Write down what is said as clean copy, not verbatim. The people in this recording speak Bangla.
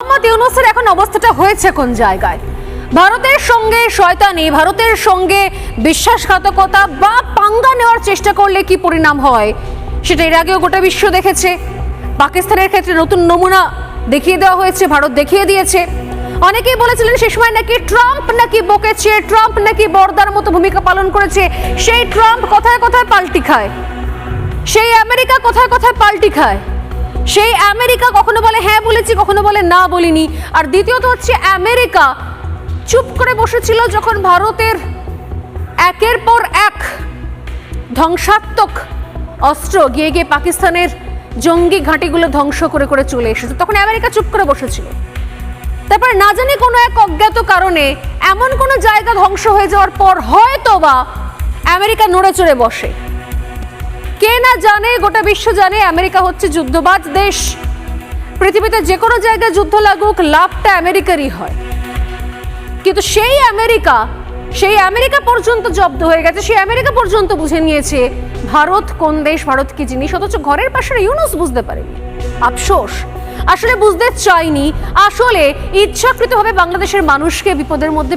মোহাম্মদ ইউনূসের এখন অবস্থাটা হয়েছে কোন জায়গায়? ভারতের সঙ্গে শয়তানি, ভারতের সঙ্গে বিশ্বাসঘাতকতা বা পাঙ্গা নেওয়ার চেষ্টা করলে কি পরিণাম হয় সেটা এর আগেও গোটা বিশ্ব দেখেছে। পাকিস্তানের ক্ষেত্রে নতুন নমুনা দেখিয়ে দেওয়া হয়েছে, ভারত দেখিয়ে দিয়েছে। অনেকেই বলেছিলেন সে সময় নাকি ট্রাম্প নাকি বকেছে, ট্রাম্প নাকি বর্দার মতো ভূমিকা পালন করেছে। সেই ট্রাম্প কথায় কথায় পাল্টি খায়, সেই আমেরিকা কথায় কথায় পাল্টি খায়। সেই আমেরিকা কখনো বলে হ্যাঁ বলেছি, কখনো বলে না বলিনি। আর দ্বিতীয়ত হচ্ছে আমেরিকা চুপ করে বসেছিল যখন ভারতের একের পর এক ধ্বংসাত্মক অস্ত্র গিয়ে গিয়ে পাকিস্তানের জঙ্গি ঘাঁটিগুলো ধ্বংস করে করে চলে এসেছে, তখন আমেরিকা চুপ করে বসেছিল। তারপর না জানি কোনো এক অজ্ঞাত কারণে এমন কোনো জায়গা ধ্বংস হয়ে যাওয়ার পর হয়তোবা আমেরিকা নড়ে চড়ে বসে। কে না জানে, গোটা বিশ্ব জানে আমেরিকা হচ্ছে যুদ্ধবাজ দেশ। পৃথিবীতে যে কোনো জায়গায় যুদ্ধ লাগুক, লাভটা আমেরিকারই হয়। কিন্তু সেই আমেরিকা পর্যন্ত জব্দ হয়ে গেছে, সেই আমেরিকা পর্যন্ত বুঝে নিয়েছে ভারত কোন দেশ, ভারত কি জিনিস। অথচ ঘরের পাশের ইউনূস বুঝতে পারেনি। আফসোস, আসলে বুঝতে চাইনি, আসলে ইচ্ছাকৃতভাবে বাংলাদেশের মানুষকে বিপদের মধ্যে